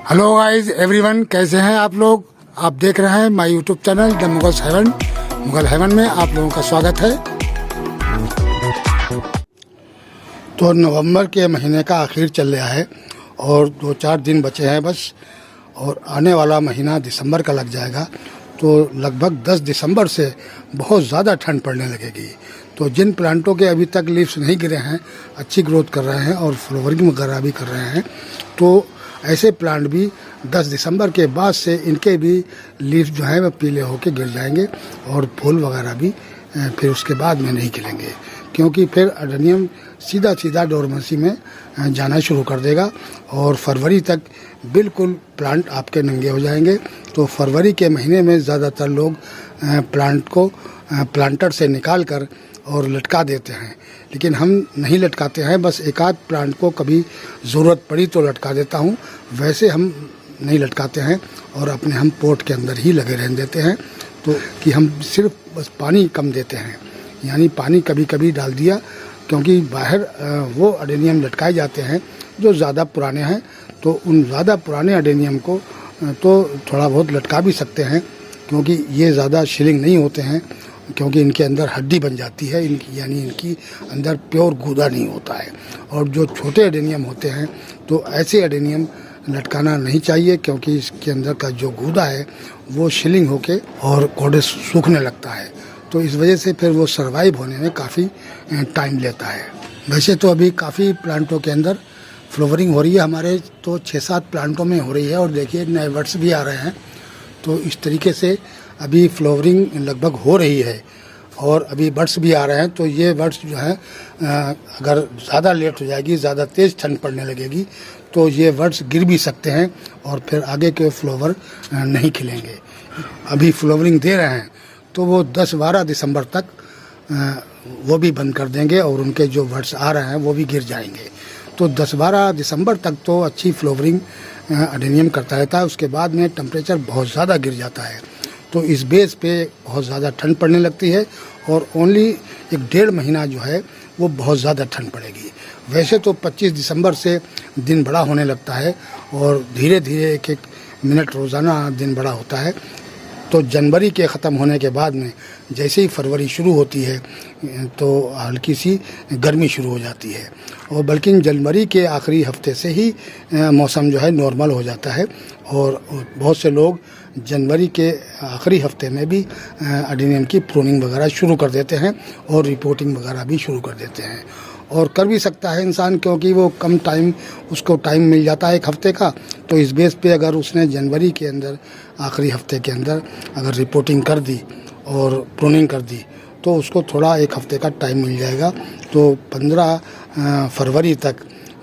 Hello guys everyone, कैसे हैं आप लोग। आप देख रहे हैं my YouTube channel the Mughal heaven में आप लोगों का स्वागत है। तो नवंबर के महीने का आखिर चल रहा है और 2-4 दिन बचे हैं बस, और आने वाला महीना दिसंबर का लग जाएगा। तो लगभग 10 दिसंबर से बहुत ज़्यादा ठंड पड़ने लगेगी। तो जिन प्लांटों के अभी तक लीव्स नहीं गिरे हैं, अच्छी ग्रोथ कर रहे हैं और फ्लावरिंग वगैरह भी कर रहे हैं, तो ऐसे प्लांट भी 10 दिसंबर के बाद से इनके भी लीव्स जो है वह पीले होके गिर जाएंगे और फूल वगैरह भी फिर उसके बाद में नहीं खिलेंगे, क्योंकि फिर अडेनियम सीधा डोरमेंसी में जाना शुरू कर देगा और फरवरी तक बिल्कुल प्लांट आपके नंगे हो जाएंगे। तो फरवरी के महीने में ज़्यादातर लोग प्लांट को प्लांटर से निकाल कर और लटका देते हैं, लेकिन हम नहीं लटकाते हैं। बस एक आध प्लांट को कभी ज़रूरत पड़ी तो लटका देता हूँ, वैसे हम नहीं लटकाते हैं और अपने हम पोट के अंदर ही लगे रहने देते हैं। तो कि हम सिर्फ बस पानी कम देते हैं, यानी पानी कभी कभी डाल दिया, क्योंकि बाहर वो अडेनियम लटकाए जाते हैं जो ज़्यादा पुराने हैं। तो उन ज़्यादा पुराने अडेनियम को तो थोड़ा बहुत लटका भी सकते हैं, क्योंकि ये ज़्यादा शिलिंग नहीं होते हैं, क्योंकि इनके अंदर हड्डी बन जाती है, इनकी यानी इनकी अंदर प्योर गूदा नहीं होता है। और जो छोटे अडेनियम होते हैं तो ऐसे अडेनियम लटकाना नहीं चाहिए, क्योंकि इसके अंदर का जो गूदा है वो शिलिंग होके और कोड़े सूखने लगता है। तो इस वजह से फिर वो सर्वाइव होने में काफ़ी टाइम लेता है। वैसे तो अभी काफ़ी प्लांटों के अंदर फ्लावरिंग हो रही है, हमारे तो 6-7 प्लांटों में हो रही है, और देखिए नए बड्स भी आ रहे हैं। तो इस तरीके से अभी फ्लावरिंग लगभग हो रही है और अभी बड्स भी आ रहे हैं। तो ये बड्स जो है अगर ज़्यादा लेट हो जाएगी, ज़्यादा तेज़ ठंड पड़ने लगेगी, तो ये बड्स गिर भी सकते हैं और फिर आगे के फ्लावर नहीं खिलेंगे। अभी फ्लावरिंग दे रहे हैं तो वो 10-12 दिसंबर तक वो भी बंद कर देंगे और उनके जो बड्स आ रहे हैं वो भी गिर जाएंगे। तो 10-12 दिसंबर तक तो अच्छी फ्लावरिंग अडेनियम करता रहता है। उसके बाद में टेम्परेचर बहुत ज़्यादा गिर जाता है, तो इस बेस पे बहुत ज़्यादा ठंड पड़ने लगती है और ओनली 1-1.5 महीना जो है वो बहुत ज़्यादा ठंड पड़ेगी। वैसे तो 25 दिसंबर से दिन बड़ा होने लगता है और धीरे धीरे 1-1 मिनट रोज़ाना दिन बड़ा होता है। तो जनवरी के ख़त्म होने के बाद में जैसे ही फरवरी शुरू होती है तो हल्की सी गर्मी शुरू हो जाती है, और बल्कि जनवरी के आखिरी हफ्ते से ही मौसम जो है नॉर्मल हो जाता है। और बहुत से लोग जनवरी के आखिरी हफ्ते में भी अडेनियम की प्रूनिंग वगैरह शुरू कर देते हैं और रिपोर्टिंग वगैरह भी शुरू कर देते हैं। और कर भी सकता है इंसान, क्योंकि वो कम टाइम उसको टाइम मिल जाता है 1 हफ्ते का। तो इस बेस पे अगर उसने जनवरी के अंदर आखिरी हफ्ते के अंदर अगर रिपोर्टिंग कर दी और प्रूनिंग कर दी तो उसको थोड़ा 1 हफ्ते का टाइम मिल जाएगा। तो 15 फरवरी तक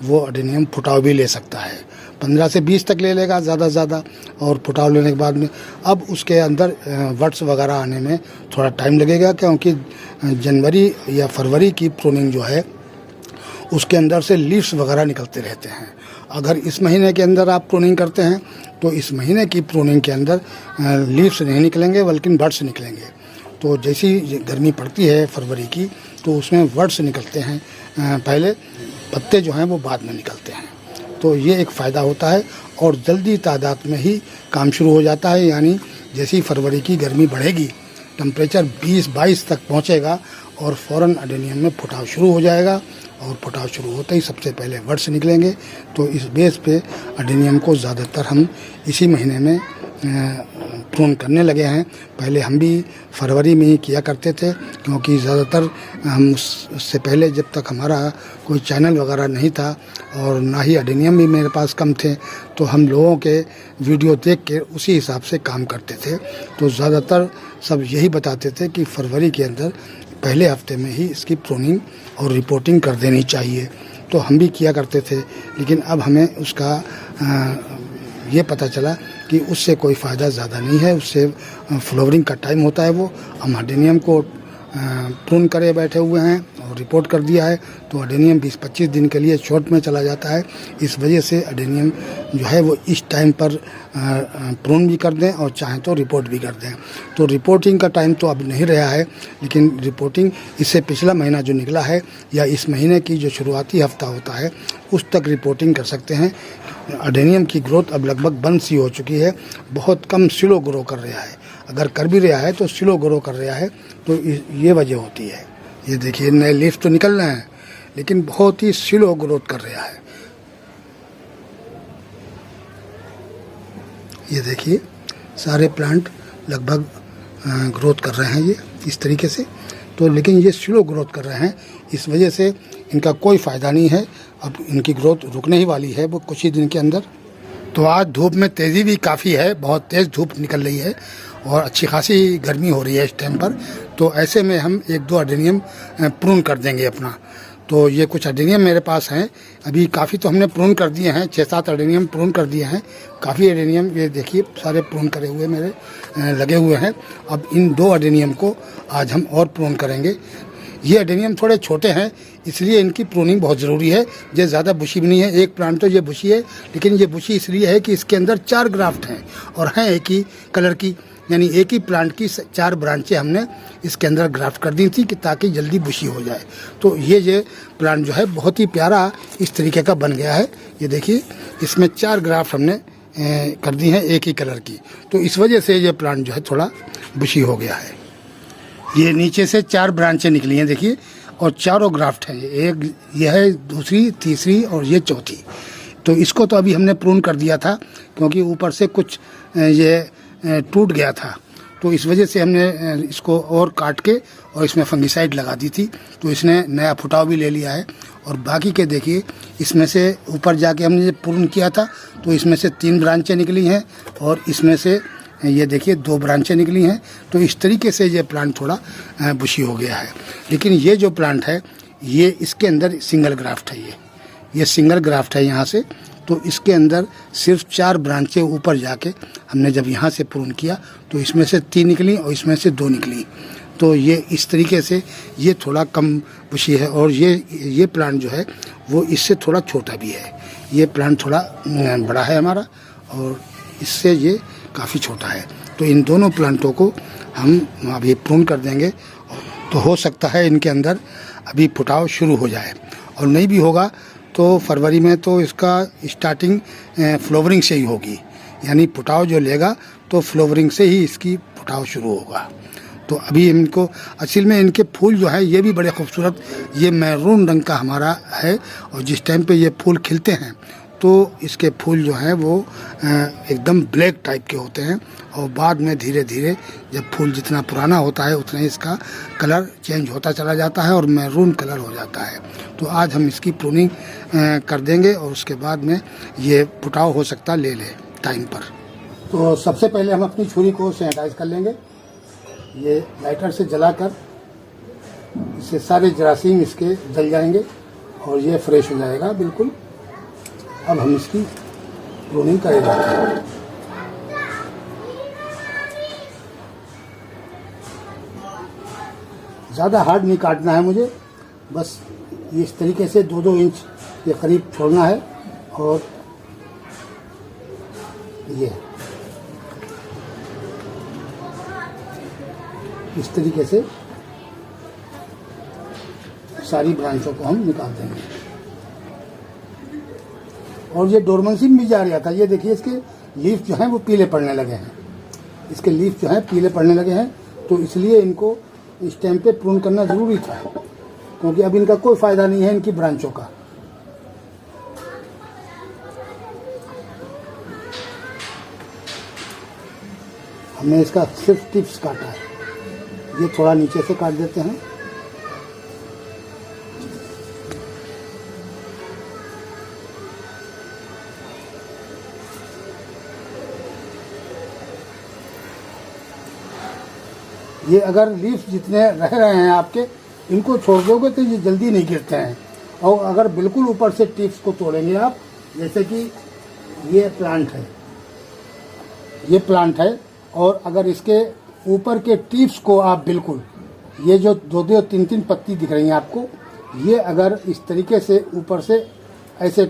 वो अडेनियम फुटाव भी ले सकता है। 15 से 20 तक ले लेगा ज़्यादा, और फुटाव लेने के बाद में अब उसके अंदर बड्स वगैरह आने में थोड़ा टाइम लगेगा, क्योंकि जनवरी या फरवरी की प्रूनिंग जो है उसके अंदर से लीव्स वगैरह निकलते रहते हैं। अगर इस महीने के अंदर आप प्रूनिंग करते हैं तो इस महीने की प्रूनिंग के अंदर लीव्स नहीं निकलेंगे बल्कि बड्स निकलेंगे। तो जैसी गर्मी पड़ती है फरवरी की तो उसमें बड्स निकलते हैं पहले, पत्ते जो हैं वो बाद में निकलते हैं। तो ये एक फ़ायदा होता है और जल्दी तादाद में ही काम शुरू हो जाता है। यानी जैसी फरवरी की गर्मी बढ़ेगी, टेम्परेचर 20-22 तक पहुंचेगा और फ़ौरन अडेनियम में फुटाव शुरू हो जाएगा, और फुटाव शुरू होते ही सबसे पहले बड्स निकलेंगे। तो इस बेस पे अडेनियम को ज़्यादातर हम इसी महीने में प्रून करने लगे हैं। पहले हम भी फरवरी में ही किया करते थे, क्योंकि ज़्यादातर हम उससे पहले जब तक हमारा कोई चैनल वगैरह नहीं था और ना ही अडेनियम भी मेरे पास कम थे, तो हम लोगों के वीडियो देख के उसी हिसाब से काम करते थे। तो ज़्यादातर सब यही बताते थे कि फरवरी के अंदर पहले हफ्ते में ही इसकी प्रूनिंग और रिपोर्टिंग कर देनी चाहिए। तो हम भी किया करते थे, लेकिन अब हमें उसका ये पता चला कि उससे कोई फ़ायदा ज़्यादा नहीं है। उससे फ्लावरिंग का टाइम होता है, वो हम अडेनियम को प्रून करे बैठे हुए हैं और रिपोर्ट कर दिया है, तो अडेनियम 20-25 दिन के लिए शॉर्ट में चला जाता है। इस वजह से अडेनियम जो है वो इस टाइम पर प्रून भी कर दें और चाहें तो रिपोर्ट भी कर दें। तो रिपोर्टिंग का टाइम तो अब नहीं रहा है, लेकिन रिपोर्टिंग इससे पिछला महीना जो निकला है या इस महीने की जो शुरुआती हफ्ता होता है उस तक रिपोर्टिंग कर सकते हैं। अडेनियम की ग्रोथ अब लगभग बंद सी हो चुकी है, बहुत कम स्लो ग्रो कर रहा है। अगर कर भी रहा है तो स्लो ग्रो कर रहा है, तो ये वजह होती है। ये देखिए नए लीफ तो निकल रहे हैं, लेकिन बहुत ही स्लो ग्रोथ कर रहा है। ये देखिए सारे प्लांट लगभग ग्रोथ कर रहे हैं ये इस तरीके से, तो लेकिन ये स्लो ग्रोथ कर रहे हैं, इस वजह से इनका कोई फ़ायदा नहीं है। अब इनकी ग्रोथ रुकने ही वाली है वो कुछ ही दिन के अंदर। तो आज धूप में तेज़ी भी काफ़ी है, बहुत तेज़ धूप निकल रही है और अच्छी खासी गर्मी हो रही है इस टाइम पर। तो ऐसे में हम 1-2 अडेनियम प्रून कर देंगे अपना। तो ये कुछ अडेनियम मेरे पास हैं, अभी काफ़ी तो हमने प्रून कर दिए हैं, 6-7 अडेनियम प्रून कर दिए हैं। काफ़ी अडेनियम ये देखिए सारे प्रून करे हुए मेरे लगे हुए हैं। अब इन 2 अडेनियम को आज हम और प्रून करेंगे। ये अडेनियम थोड़े छोटे हैं, इसलिए इनकी प्रूनिंग बहुत ज़रूरी है। ये ज़्यादा बुशी भी नहीं है, एक प्लांट तो ये बुशी है, लेकिन ये बुशी इसलिए है कि इसके अंदर 4 ग्राफ्ट हैं और हैं एक ही कलर की, यानी एक ही प्लांट की 4 ब्रांचें हमने इसके अंदर ग्राफ्ट कर दी थी कि ताकि जल्दी बुशी हो जाए। तो ये प्लांट जो है बहुत ही प्यारा इस तरीके का बन गया है। ये देखिए इसमें 4 ग्राफ्ट हमने कर दी हैं एक ही कलर की, तो इस वजह से ये प्लांट जो है थोड़ा बुशी हो गया है। ये नीचे से 4 ब्रांचें निकली हैं देखिए, और चारों ग्राफ्ट हैं। एक ये है, दूसरी, तीसरी और ये चौथी। तो इसको तो अभी हमने प्रून कर दिया था क्योंकि ऊपर से कुछ ये टूट गया था, तो इस वजह से हमने इसको और काट के और इसमें फंगिसाइड लगा दी थी, तो इसने नया फुटाव भी ले लिया है। और बाकी के देखिए इसमें से ऊपर जाके हमने प्रून किया था तो इसमें से 3 ब्रांचें निकली हैं और इसमें से ये देखिए 2 ब्रांचें निकली हैं। तो इस तरीके से ये प्लांट थोड़ा बुशी हो गया है। लेकिन ये जो प्लांट है ये इसके अंदर सिंगल ग्राफ्ट है, ये सिंगल ग्राफ्ट है यहाँ से। तो इसके अंदर सिर्फ 4 ब्रांचें ऊपर जाके हमने जब यहाँ से प्रून किया तो इसमें से 3 निकली और इसमें से 2 निकली। तो ये इस तरीके से ये थोड़ा कम बुशी है। और ये प्लांट जो है वो इससे थोड़ा छोटा भी है। ये प्लांट थोड़ा बड़ा है हमारा और इससे ये काफ़ी छोटा है। तो इन दोनों प्लांटों को हम अभी प्रून कर देंगे, तो हो सकता है इनके अंदर अभी फुटाव शुरू हो जाए, और नहीं भी होगा तो फरवरी में तो इसका स्टार्टिंग फ्लावरिंग से ही होगी, यानी फुटाव जो लेगा तो फ्लावरिंग से ही इसकी फुटाव शुरू होगा। तो अभी इनको असल में इनके फूल जो है ये भी बड़े खूबसूरत, ये मैरून रंग का हमारा है, और जिस टाइम पे ये फूल खिलते हैं तो इसके फूल जो हैं वो एकदम ब्लैक टाइप के होते हैं, और बाद में धीरे धीरे जब फूल जितना पुराना होता है उतना इसका कलर चेंज होता चला जाता है और मैरून कलर हो जाता है। तो आज हम इसकी प्रूनिंग कर देंगे और उसके बाद में ये फुटाव हो सकता ले ले टाइम पर। तो सबसे पहले हम अपनी छुरी को सैनिटाइज कर लेंगे, ये लाइटर से जलाकर इससे सारे जरासीम इसके जल जाएंगे और ये फ्रेश हो जाएगा बिल्कुल। अब हम इसकी प्रूनिंग करेंगे। ज़्यादा हार्ड नहीं काटना है मुझे, बस इस तरीके से 2-2 इंच के करीब छोड़ना है। और ये इस तरीके से सारी ब्रांचों को हम निकाल देंगे। और ये डोरमेंसी भी जा रहा था, ये देखिए इसके लीफ जो हैं वो पीले पड़ने लगे हैं, इसके लीफ जो हैं पीले पड़ने लगे हैं। तो इसलिए इनको इस टाइम पे प्रून करना ज़रूरी था, क्योंकि अब इनका कोई फ़ायदा नहीं है इनकी ब्रांचों का। हमने इसका सिर्फ टिप्स काटा है, ये थोड़ा नीचे से काट देते हैं। ये अगर लीफ जितने रह रहे हैं आपके, इनको छोड़ दोगे तो ये जल्दी नहीं गिरते हैं। और अगर बिल्कुल ऊपर से टिप्स को तोड़ेंगे आप, जैसे कि ये प्लांट है, और अगर इसके ऊपर के टिप्स को आप बिल्कुल ये जो 2-2 3-3 पत्ती दिख रही हैं आपको, ये अगर इस तरीके से ऊपर से ऐसे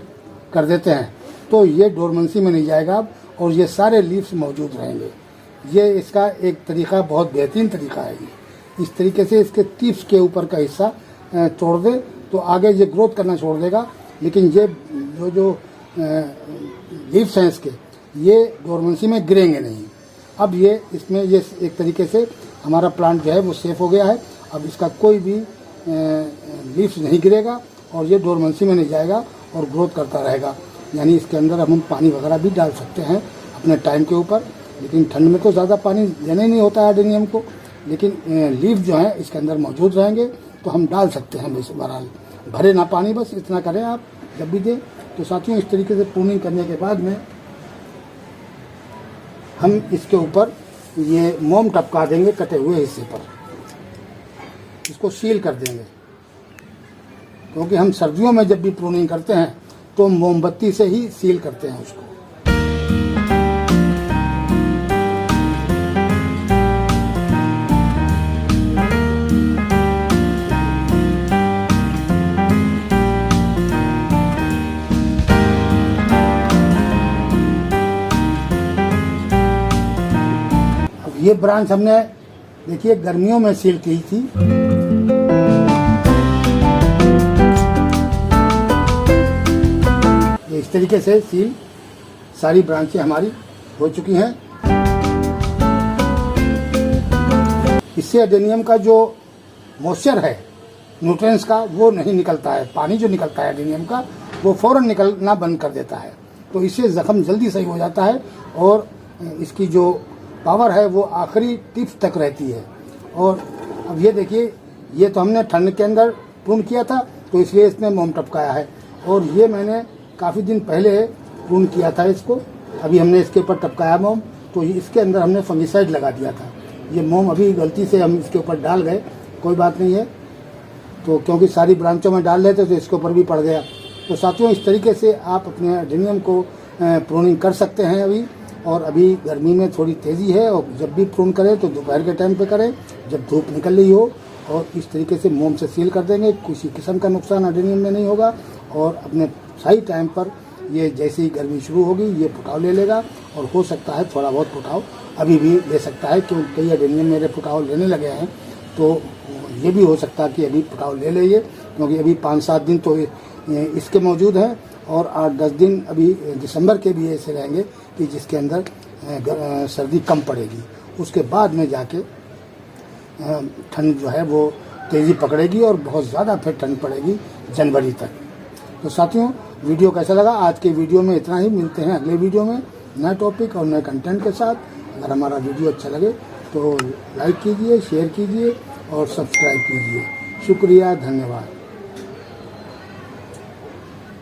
कर देते हैं तो ये डोरमेंसी में नहीं जाएगा अब, और ये सारे लीव्स मौजूद रहेंगे। ये इसका एक तरीका, बहुत बेहतरीन तरीका है ये। इस तरीके से इसके टिप्स के ऊपर का हिस्सा तोड़ दे तो आगे ये ग्रोथ करना छोड़ देगा, लेकिन ये जो लीव्स हैं इसके, ये डोरमेंसी में गिरेंगे नहीं। अब ये इसमें ये एक तरीके से हमारा प्लांट जो है वो सेफ हो गया है। अब इसका कोई भी लीव्स नहीं गिरेगा और ये डोरमेंसी में नहीं जाएगा और ग्रोथ करता रहेगा। यानी इसके अंदर हम पानी वगैरह भी डाल सकते हैं अपने टाइम के ऊपर, लेकिन ठंड में तो ज़्यादा पानी देने नहीं होता है एडेनियम को, लेकिन लीव जो है इसके अंदर मौजूद रहेंगे तो हम डाल सकते हैं। बहरहाल भरे ना पानी, बस इतना करें आप जब भी दें। तो साथियों, इस तरीके से प्रूनिंग करने के बाद में हम इसके ऊपर ये मोम टपका देंगे कटे हुए हिस्से पर, इसको सील कर देंगे, क्योंकि हम सर्दियों में जब भी प्रूनिंग करते हैं तो मोमबत्ती से ही सील करते हैं उसको। अब ये ब्रांच हमने देखिए गर्मियों में सील की थी। इस तरीके से सील सारी ब्रांचें हमारी हो चुकी हैं। इससे एडेनियम का जो मॉइस्चर है, न्यूट्रिएंट्स का, वो नहीं निकलता है। पानी जो निकलता है एडेनियम का वो फौरन निकलना बंद कर देता है, तो इससे जख्म जल्दी सही हो जाता है और इसकी जो पावर है वो आखिरी टिप्स तक रहती है। और अब ये देखिए, ये तो हमने ठंड के अंदर प्रून किया था तो इसलिए इसमें मोम टपकाया है, और ये मैंने काफ़ी दिन पहले प्रून किया था इसको। अभी हमने इसके ऊपर टपकाया मोम, तो इसके अंदर हमने फंगिसाइड लगा दिया था। ये मोम अभी गलती से हम इसके ऊपर डाल गए, कोई बात नहीं है, तो क्योंकि सारी ब्रांचों में डाल रहे थे तो इसके ऊपर भी पड़ गया। तो साथियों, इस तरीके से आप अपने एडेनियम को प्रूनिंग कर सकते हैं अभी। और अभी गर्मी में थोड़ी तेज़ी है, और जब भी प्रून करें तो दोपहर के टाइम पे करें जब धूप निकल रही हो, और इस तरीके से मोम से सील कर देंगे। किसी किस्म का नुकसान एडेनियम में नहीं होगा, और अपने सही टाइम पर ये जैसे ही गर्मी शुरू होगी ये फुटाव ले लेगा, और हो सकता है थोड़ा बहुत फुटाव अभी भी ले सकता है, क्योंकि कई एडेनियम मेरे फुटाव लेने लगे हैं, तो ये भी हो सकता है कि अभी फुटाव ले लीजिए, क्योंकि अभी 5-7 दिन तो इसके मौजूद हैं, और 8-10 दिन अभी दिसंबर के भी ऐसे रहेंगे कि जिसके अंदर सर्दी कम पड़ेगी। उसके बाद में जाके ठंड जो है वो तेज़ी पकड़ेगी और बहुत ज़्यादा फिर ठंड पड़ेगी जनवरी तक। तो साथियों, वीडियो कैसा लगा? आज के वीडियो में इतना ही। मिलते हैं अगले वीडियो में नए टॉपिक और नए कंटेंट के साथ। अगर हमारा वीडियो अच्छा लगे तो लाइक कीजिए, शेयर कीजिए और सब्सक्राइब कीजिए। शुक्रिया, धन्यवाद।